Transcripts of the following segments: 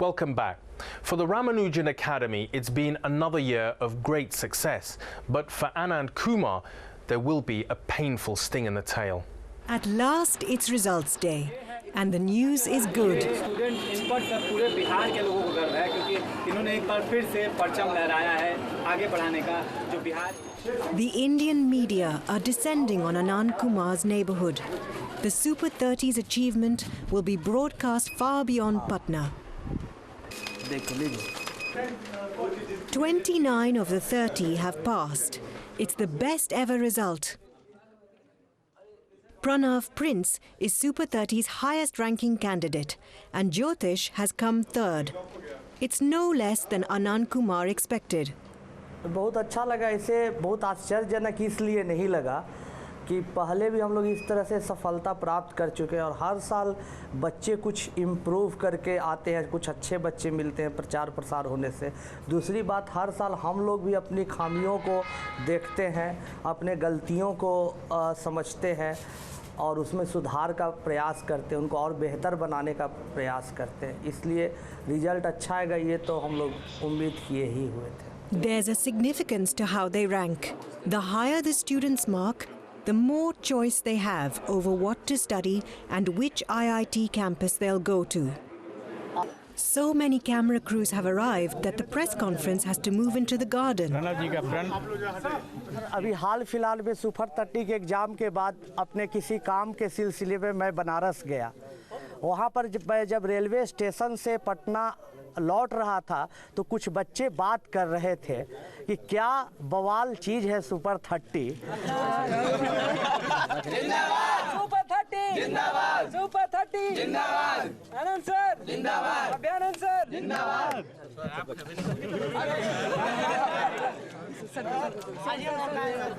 Welcome back. For the Ramanujan Academy, it's been another year of great success. But for Anand Kumar, there will be a painful sting in the tail. At last, it's results day. And the news is good. The Indian media are descending on Anand Kumar's neighborhood. The Super 30's achievement will be broadcast far beyond Patna. 29 of the 30 have passed. It's the best ever result. Pranav Prince is Super 30's highest-ranking candidate, and Jyotish has come third. It's no less than Anand Kumar expected. बहुत अच्छा लगा, इसे बहुत आश्चर्यजनक इसलिए नहीं लगा कि पहले भी हम लोग इस तरह से सफलता प्राप्त कर चुके हैं और हर साल बच्चे कुछ इम्प्रूव करके आते हैं, कुछ अच्छे बच्चे मिलते हैं प्रचार प्रसार होने से। दूसरी बात, हर साल हम लोग भी अपनी खामियों को देखते हैं, अपने गलतियों को समझते हैं और उसमें सुधार का प्रयास करते हैं, उनको और बेहतर बनाने का प्रयास करते हैं। इसलिए रिजल्ट अच्छा आएगा ये तो हम लोग उम्मीद किए ही हुए थे। There's a significance to how they rank. The higher the students mark, the more choice they have over what to study and which IIT campus they'll go to. So many camera crews have arrived that the press conference has to move into the garden. अभी हाल फिलहाल में super 30 के exam के बाद अपने किसी काम के सिलसिले में मैं बनारस गया। वहाँ पर जब रेलवे स्टेशन से पटना लौट रहा था तो कुछ बच्चे बात कर रहे थे कि क्या बवाल चीज़ है सुपर 30। सुपर 30 जिंदाबाद, सुपर 30 जिंदाबाद, आनंद सर जिंदाबाद, अभ्यानंद सर जिंदाबाद।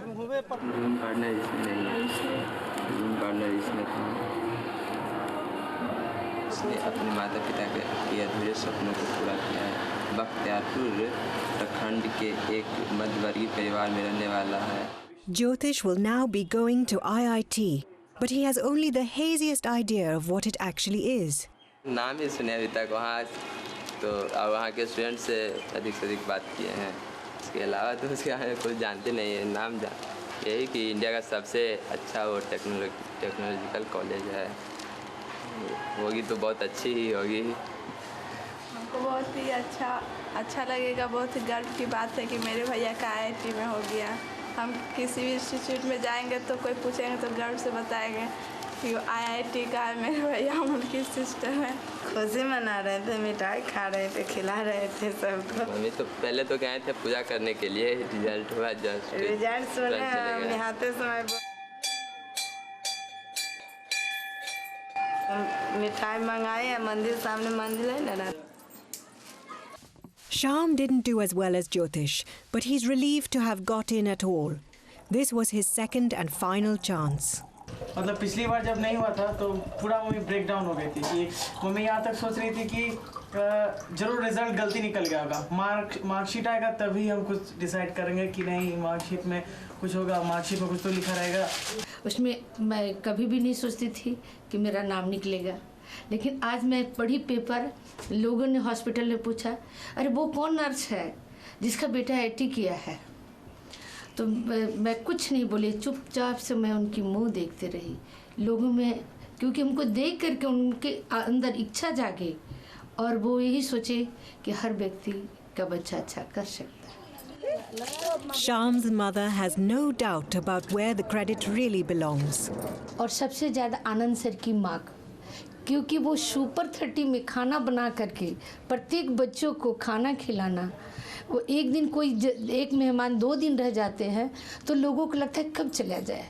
रूम पार्टनर इसमें नहीं है, रूम पार्टनर इसमें था। उसने अपने माता पिता के अधूरे सपनों को पूरा किया है। बख्तियारपुर प्रखंड के एक मध्यवर्गीय परिवार में रहने वाला है। Jyotish will now be going to IIT, but he has only the haziest idea of what it actually is. नाम ही सुने अभी तक वहाँ, तो अब वहाँ के स्टूडेंट से अधिक बात किए हैं। इसके अलावा तो उसके बारे में कुछ जानते नहीं है। नाम यही कि इंडिया का सबसे अच्छा वो टेक्नोलॉजिकल कॉलेज है, होगी तो बहुत अच्छी ही होगी। हमको बहुत ही अच्छा लगेगा। बहुत ही गर्व की बात है कि मेरे भैया का IIT में हो गया। हम किसी भी इंस्टीट्यूट में जाएंगे तो कोई पूछेंगे तो गर्व से बताएंगे कि वो IIT का है मेरे भैया, हम उनकी सिस्टर हैं। खुशी मना रहे थे, मिठाई खा रहे थे, खिला रहे थे सबको। मम्मी तो पहले तो गए थे पूजा करने के लिए, रिजल्ट हुआ जस्ट रिजल्ट सुने हमने हाथे समय मिठाई मंगाई है, मंदिर सामने मंदिर है ना। Shyam didn't do as well as Jyotish, but he's relieved to have got in at all. This was his second and final chance. मतलब पिछली बार जब नहीं हुआ था तो पूरा मम्मी ब्रेक डाउन हो गई थी कि मम्मी यहाँ तक सोच रही थी कि जरूर रिजल्ट गलती निकल गया होगा, मार्कशीट आएगा तभी हम कुछ डिसाइड करेंगे कि नहीं मार्कशीट में कुछ होगा, मार्कशीट में कुछ तो लिखा रहेगा। उसमें मैं कभी भी नहीं सोचती थी कि मेरा नाम निकलेगा, लेकिन आज मैं पढ़ी पेपर, लोगों ने हॉस्पिटल में पूछा, अरे वो कौन नर्स है जिसका बेटा IIT किया है। तो मैं कुछ नहीं बोली, चुपचाप से मैं उनकी मुंह देखते रही। लोगों में क्योंकि हमको देख करके उनके अंदर इच्छा जागे और वो यही सोचे कि हर व्यक्ति का बच्चा अच्छा कर सकता है। Shyam's mother has no doubt about where the credit really belongs. और सबसे ज़्यादा आनंद सर की माँ, क्योंकि वो सुपर 30 में खाना बना करके प्रत्येक बच्चों को खाना खिलाना, वो एक दिन कोई एक मेहमान 2 दिन रह जाते हैं तो लोगों को लगता है कब चला जाए,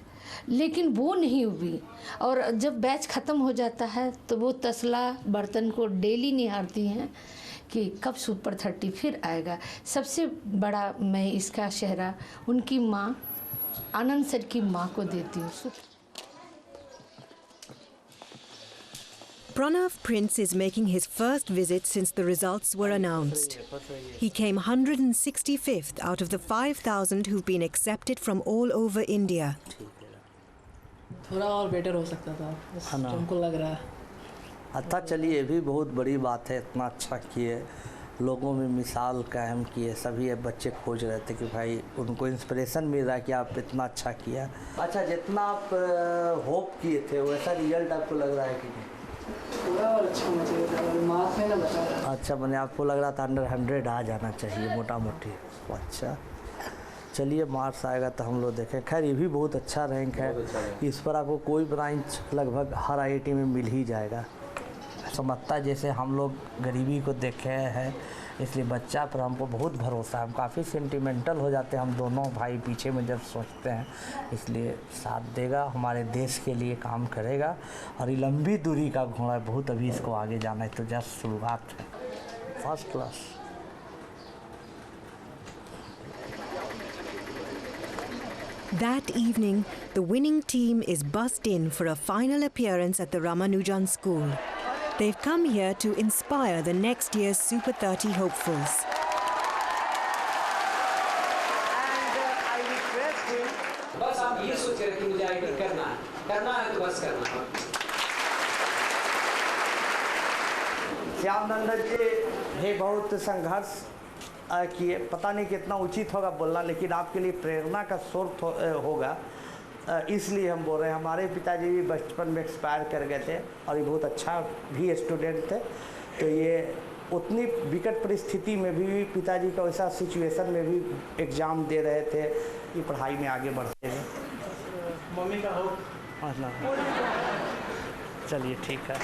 लेकिन वो नहीं हुई। और जब बैच ख़त्म हो जाता है तो वो तसला बर्तन को डेली निहारती हैं कि कब सुपर 30 फिर आएगा। सबसे बड़ा मैं इसका सेहरा उनकी माँ आनंद सर की माँ को देती हूँ। Pranav Prince is making his first visit since the results were announced. He came 165th out of the 5,000 who've been accepted from all over India. थोड़ा और बेटर हो सकता था, हमको लग रहा है। अच्छा, चलिए ये भी बहुत बड़ी बात है, इतना अच्छा किए, लोगों में मिसाल कायम किए। सभी अब बच्चे खोज रहे थे कि भाई उनको इंस्पिरेशन मिल रहा है कि आप इतना अच्छा किया। अच्छा, जितना आप होप किए थे वैसा रिजल्ट आपको लग रहा है कि नहीं? पूरा और अच्छा होना चाहिए था, मार्क्स में ना बता रहा। अच्छा, मैंने आपको लग रहा था अंडर 100 आ जाना चाहिए मोटा मोटी। अच्छा, चलिए मार्क्स आएगा तो हम लोग देखें। खैर ये भी बहुत अच्छा रैंक है, इस पर आपको कोई ब्रांच लगभग हर IIT में मिल ही जाएगा। समझता जैसे हम लोग गरीबी को देखे हैं, इसलिए बच्चा पर हमको बहुत भरोसा है। हम काफ़ी सेंटिमेंटल हो जाते हैं हम दोनों भाई पीछे में जब सोचते हैं, इसलिए साथ देगा, हमारे देश के लिए काम करेगा। और ये लंबी दूरी का घोड़ा है, बहुत अभी इसको आगे जाना है, तो जस्ट शुरुआत है। First class. That evening, the winning team is bussed in for a final appearance at the Ramanujan School. They've come here to inspire the next year's Super 30 hopefuls. बस आप ये सोच रहे कि मुझे IIT करना है तो बस करना है। श्याम नंदन जी भी बहुत संघर्ष किए, पता नहीं कितना उचित होगा बोलना, लेकिन आपके लिए प्रेरणा का स्रोत होगा, इसलिए हम बोल रहे हैं। हमारे पिताजी भी बचपन में एक्सपायर कर गए थे और ये बहुत अच्छा भी स्टूडेंट थे, तो ये उतनी विकट परिस्थिति में भी पिताजी का वैसा सिचुएशन में भी एग्ज़ाम दे रहे थे कि पढ़ाई में आगे बढ़ते हैं। मम्मी का हो। चलिए ठीक है।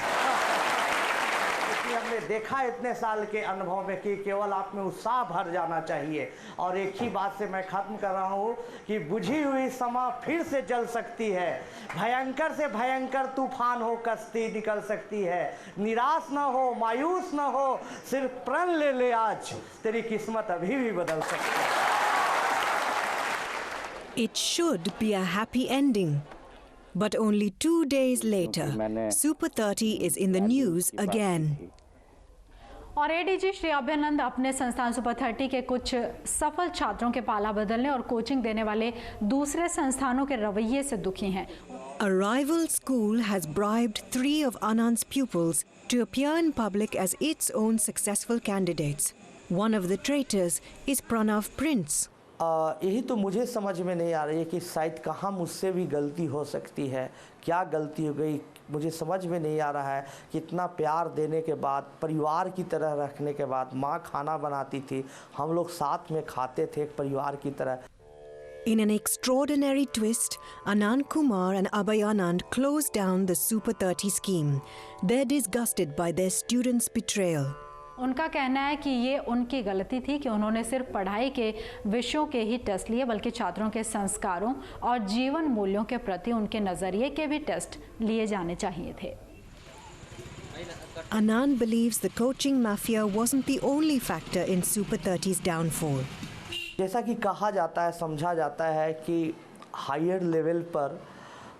हमने देखा इतने साल के अनुभव में कि केवल आप में उत्साह भर जाना चाहिए। और एक ही बात से मैं ख़त्म कर रहा हूँ कि बुझी हुई समा फिर से जल सकती है, भयंकर से भयंकर तूफान हो कश्ती निकल सकती है। निराश न हो, मायूस न हो, सिर्फ प्रण ले ले आज, तेरी किस्मत अभी भी बदल सकती है। It should be a happy ending. But only 2 days later, Super 30 is in the news again. और ADG श्री अभयानंद अपने संस्थान सुपर 30 के कुछ सफल छात्रों के पाला बदलने और कोचिंग देने वाले दूसरे संस्थानों के रवैये से दुखी हैं। A rival school has bribed 3 of Anand's pupils to appear in public as its own successful candidates. One of the traitors is Pranav Prince. यही तो मुझे समझ में नहीं आ रही है कि शायद कहाँ मुझसे भी गलती हो सकती है, क्या गलती हो गई मुझे समझ में नहीं आ रहा है। कितना प्यार देने के बाद, परिवार की तरह रखने के बाद, माँ खाना बनाती थी, हम लोग साथ में खाते थे एक परिवार की तरह। In an extraordinary twist, Anand Kumar and Abhayanand closed down the Super 30 scheme. They're disgusted by their students' betrayal. उनका कहना है कि ये उनकी गलती थी कि उन्होंने सिर्फ पढ़ाई के विषयों के ही टेस्ट लिए, बल्कि छात्रों के संस्कारों और जीवन मूल्यों के प्रति उनके नज़रिए के भी टेस्ट लिए जाने चाहिए थे। Anand believes the coaching mafia wasn't the only factor in Super 30's downfall. जैसा कि कहा जाता है, समझा जाता है कि हायर लेवल पर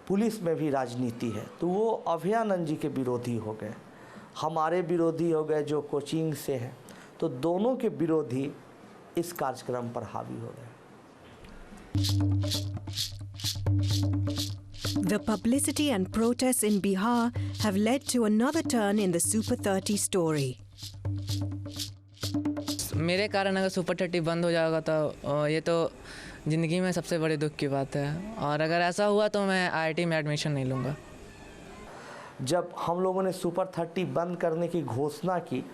पुलिस में भी राजनीति है, तो वो अभयानंद जी के विरोधी हो गए, हमारे विरोधी हो गए जो कोचिंग से हैं, तो दोनों के विरोधी इस कार्यक्रम पर हावी हो गए। The publicity and protests in Bihar have led to another turn in the Super 30 story. मेरे कारण अगर सुपर 30 बंद हो जाएगा तो ये तो ज़िंदगी में सबसे बड़े दुख की बात है, और अगर ऐसा हुआ तो मैं IIT में एडमिशन नहीं लूँगा। जब हम लोगों ने सुपर 30 बंद करने की घोषणा की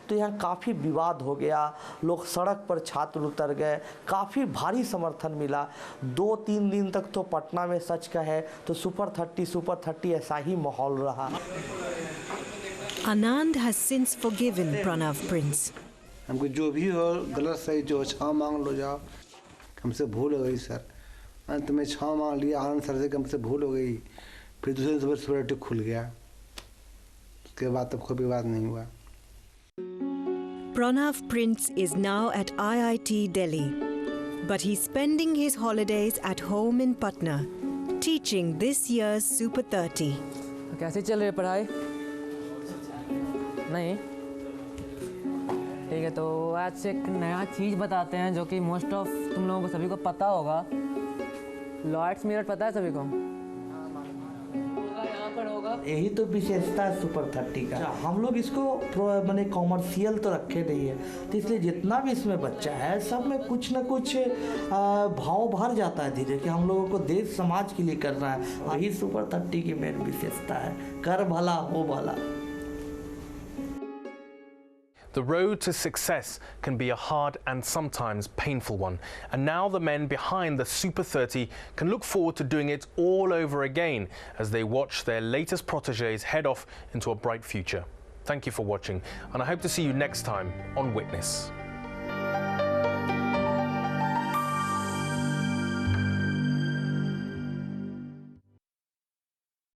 तो यहाँ काफ़ी विवाद हो गया, लोग सड़क पर छात्र उतर गए, काफ़ी भारी समर्थन मिला। 2-3 दिन तक तो पटना में सच का है तो सुपर 30 ऐसा ही माहौल रहा। Anand has since forgiven Pranav Prince. हमको जो भी हो गलत सही जो क्षमा मांग लो, जाओ हमसे भूल हो गई सर। अंत में क्षमा मांग लिया आनंद सर से कि हमसे भूल हो गई, फिर दूसरे दिन सुपर खुल गया, उसके बाद तब कोई विवाद नहीं हुआ। Pranav Prince is now at IIT Delhi, but he's spending his holidays at home in Patna, teaching this year's Super 30. कैसे चल रही है पढ़ाई? नहीं ठीक है, तो आज से एक नया चीज़ बताते हैं जो कि मोस्ट ऑफ तुम लोगों को सभी को पता होगा। लॉर्ड्स मिरर पता है सभी को? यहाँ पर होगा यही तो विशेषता है सुपर 30 का। हम लोग इसको मैंने कॉमर्शियल तो रखे नहीं है, तो इसलिए जितना भी इसमें बच्चा है सब में कुछ ना कुछ भाव भर जाता है धीरे कि हम लोगों को देश समाज के लिए करना है। यही सुपर 30 की मेन विशेषता है, कर भला हो भला। The road to success can be a hard and sometimes painful one, and now the men behind the Super 30 can look forward to doing it all over again as they watch their latest protégés head off into a bright future. Thank you for watching, and I hope to see you next time on Witness.